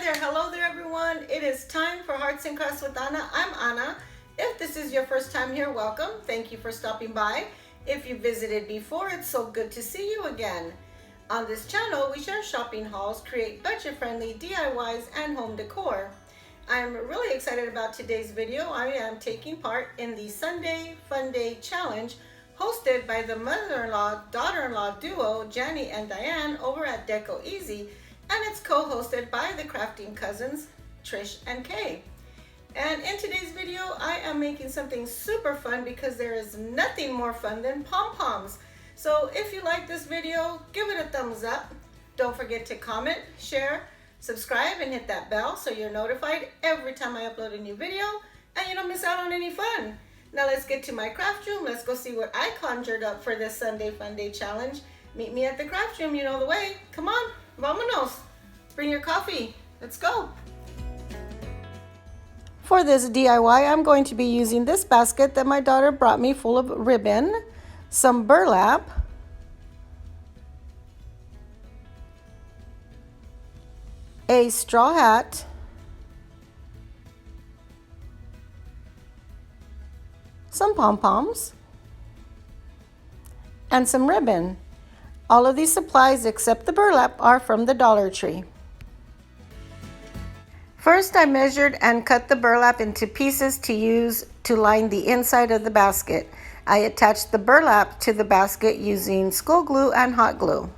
there, hello there everyone. It is time for Hearts and Crafts with Anna. I'm Anna. If this is your first time here, welcome. Thank you for stopping by. If you visited before, it's so good to see you again. On this channel, we share shopping hauls, create budget-friendly DIYs, and home decor. I'm really excited about today's video. I am taking part in the Sunday Funday challenge hosted by the mother-in-law, daughter-in-law duo, Jenny and Diane, over at Deco Easy. And it's co-hosted by the crafting cousins, Trish and Kay. And in today's video, I am making something super fun because there is nothing more fun than pom-poms. So if you like this video, give it a thumbs up. Don't forget to comment, share, subscribe, and hit that bell so you're notified every time I upload a new video and you don't miss out on any fun. Now let's get to my craft room. Let's go see what I conjured up for this Sunday Funday challenge. Meet me at the craft room, you know the way. Come on. Vámonos. Bring your coffee. Let's go. For this DIY, I'm going to be using this basket that my daughter brought me full of ribbon, some burlap, a straw hat, some pom-poms, and some ribbon. All of these supplies except the burlap are from the Dollar Tree. First, I measured and cut the burlap into pieces to use to line the inside of the basket. I attached the burlap to the basket using school glue and hot glue.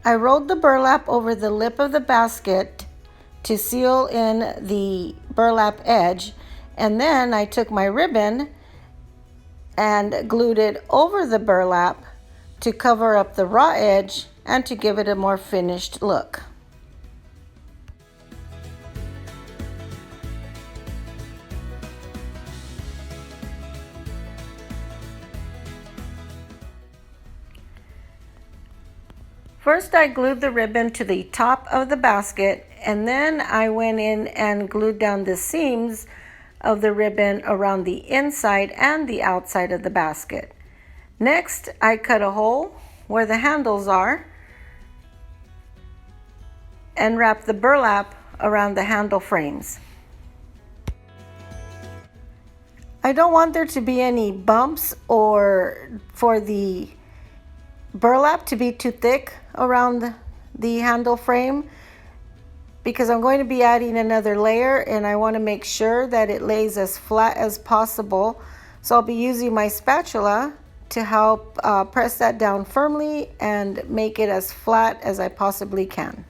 I rolled the burlap over the lip of the basket to seal in the burlap edge, and then I took my ribbon and glued it over the burlap to cover up the raw edge and to give it a more finished look. First, I glued the ribbon to the top of the basket, and then I went in and glued down the seams of the ribbon around the inside and the outside of the basket. Next, I cut a hole where the handles are and wrapped the burlap around the handle frames. I don't want there to be any bumps or for the burlap to be too thick around the handle frame because I'm going to be adding another layer and I want to make sure that it lays as flat as possible. So I'll be using my spatula to help press that down firmly and make it as flat as I possibly can.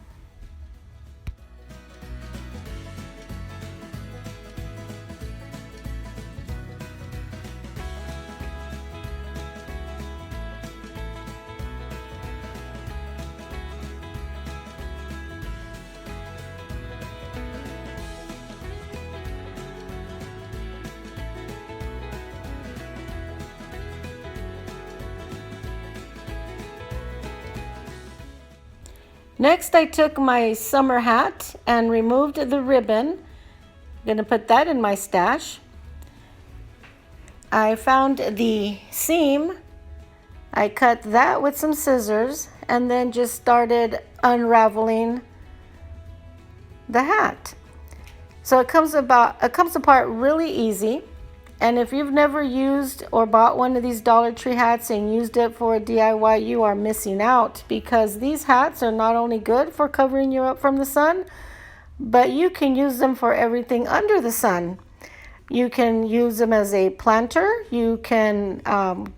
Next, I took my summer hat and removed the ribbon. I'm going to put that in my stash. I found the seam. I cut that with some scissors and then just started unraveling the hat. So it comes apart really easy. And if you've never used or bought one of these Dollar Tree hats and used it for a DIY, you are missing out, because these hats are not only good for covering you up from the sun, but you can use them for everything under the sun. You can use them as a planter. You can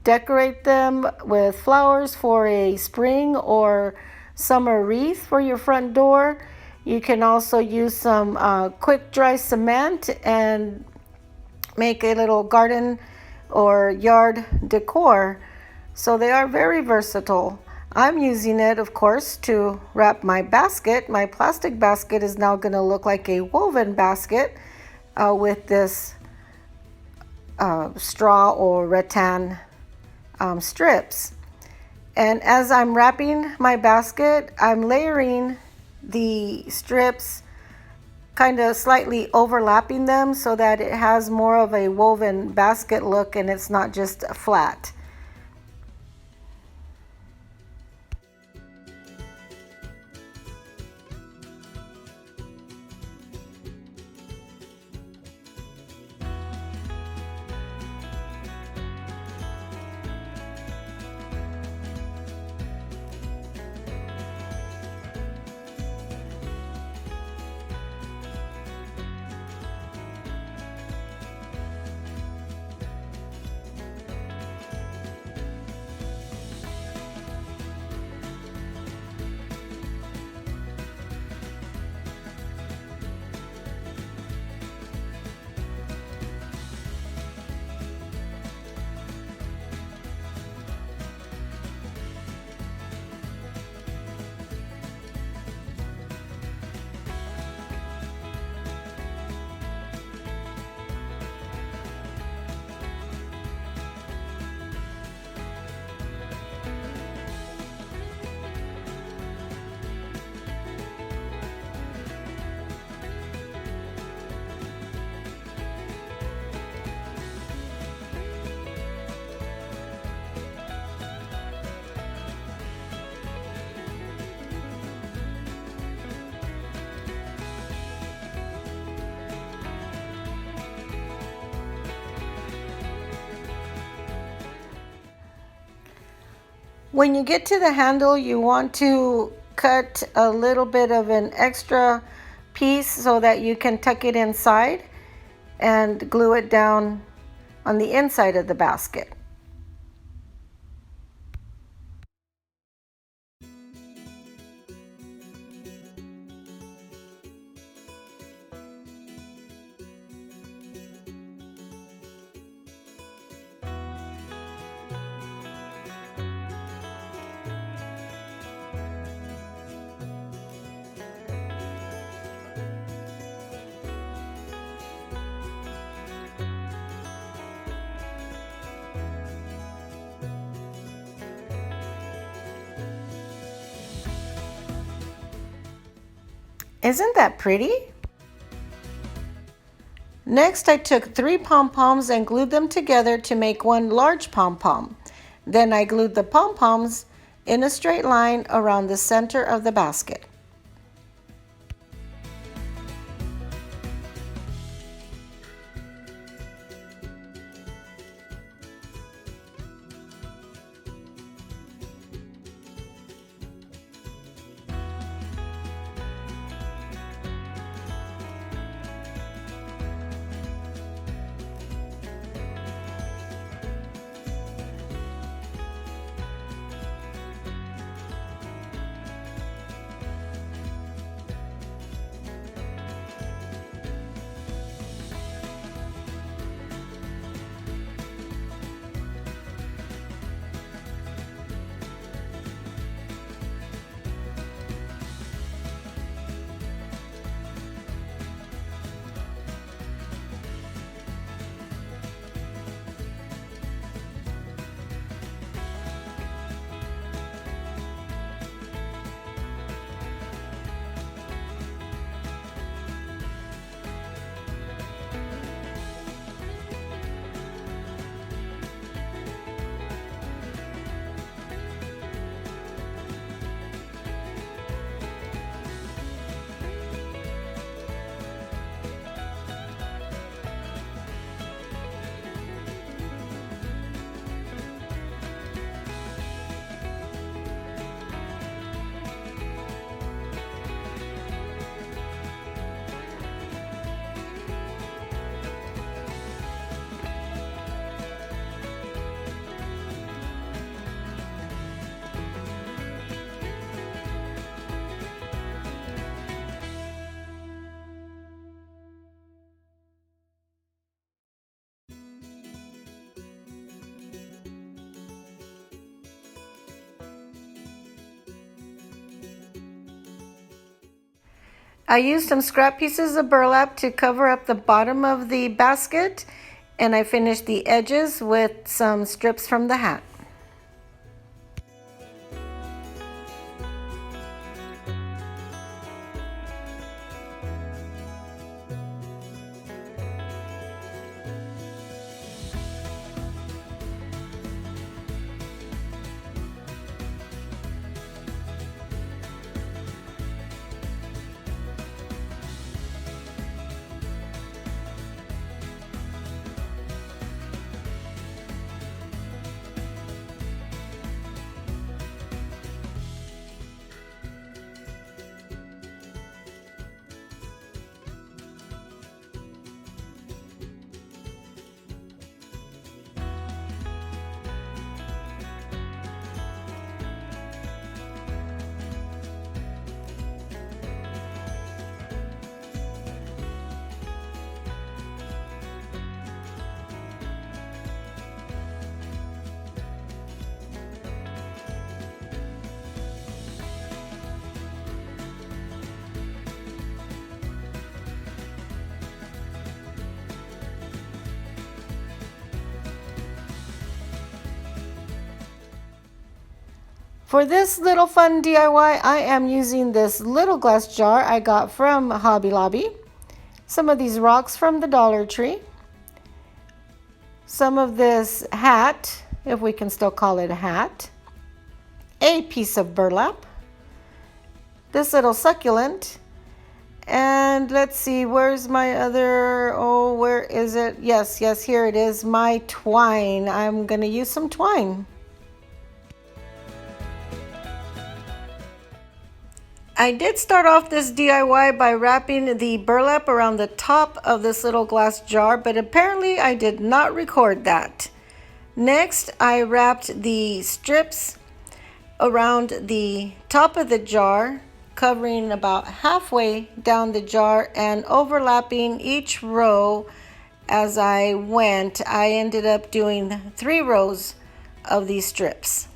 decorate them with flowers for a spring or summer wreath for your front door. You can also use some quick dry cement and make a little garden or yard decor. So they are very versatile. I'm using it, of course, to wrap my basket. My plastic basket is now going to look like a woven basket with this straw or rattan strips. And as I'm wrapping my basket, I'm layering the strips, kind of slightly overlapping them so that it has more of a woven basket look and it's not just flat. When you get to the handle, you want to cut a little bit of an extra piece so that you can tuck it inside and glue it down on the inside of the basket. Isn't that pretty? Next, I took 3 pom-poms and glued them together to make one large pom-pom. Then I glued the pom-poms in a straight line around the center of the basket. I used some scrap pieces of burlap to cover up the bottom of the basket, and I finished the edges with some strips from the hat. For this little fun DIY, I am using this little glass jar I got from Hobby Lobby, some of these rocks from the Dollar Tree, some of this hat, if we can still call it a hat, a piece of burlap, this little succulent, and let's see, where's my other, oh, where is it? Yes, here it is, my twine. I'm going to use some twine. I did start off this DIY by wrapping the burlap around the top of this little glass jar, but apparently I did not record that. Next, I wrapped the strips around the top of the jar, covering about halfway down the jar and overlapping each row as I went. I ended up doing 3 rows of these strips.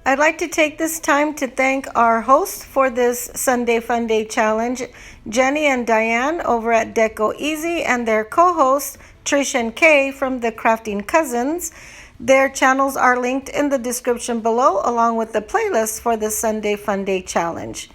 I'd like to take this time to thank our hosts for this Sunday Funday challenge, Jenny and Diane over at Deco Easy, and their co-hosts, Trish and Kay from the Crafting Cousins. Their channels are linked in the description below, along with the playlist for the Sunday Funday challenge.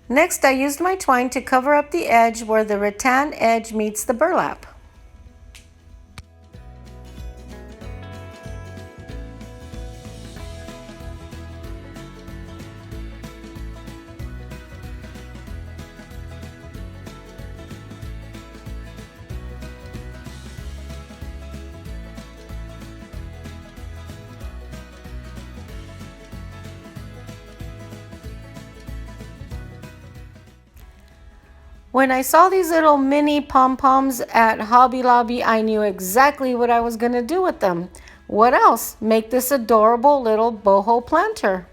Next, I used my twine to cover up the edge where the rattan edge meets the burlap. When I saw these little mini pom-poms at Hobby Lobby, I knew exactly what I was going to do with them. What else? Make this adorable little boho planter.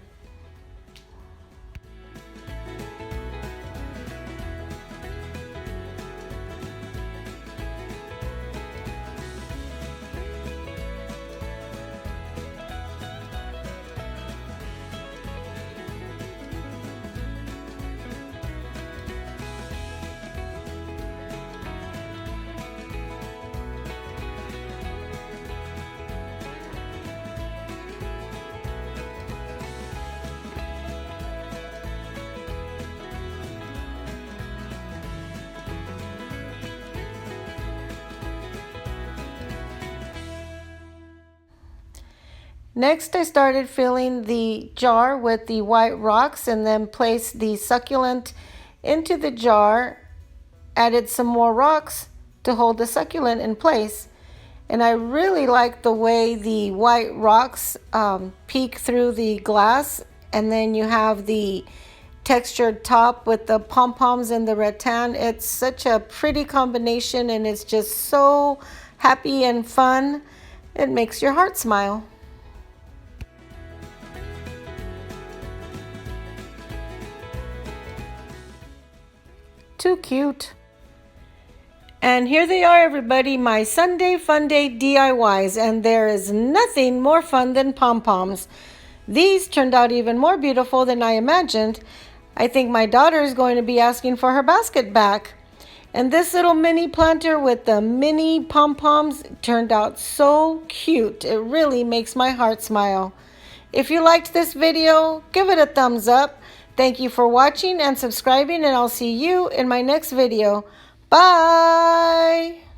Next, I started filling the jar with the white rocks and then placed the succulent into the jar, added some more rocks to hold the succulent in place. And I really like the way the white rocks peek through the glass, and then you have the textured top with the pom-poms and the rattan. It's such a pretty combination, and it's just so happy and fun. It makes your heart smile. Too cute. And here they are, everybody, my Sunday Funday DIYs, and there is nothing more fun than pom-poms. These turned out even more beautiful than I imagined. I think my daughter is going to be asking for her basket back. And this little mini planter with the mini pom-poms turned out so cute. It really makes my heart smile. If you liked this video, give it a thumbs up. Thank you for watching and subscribing, and I'll see you in my next video. Bye!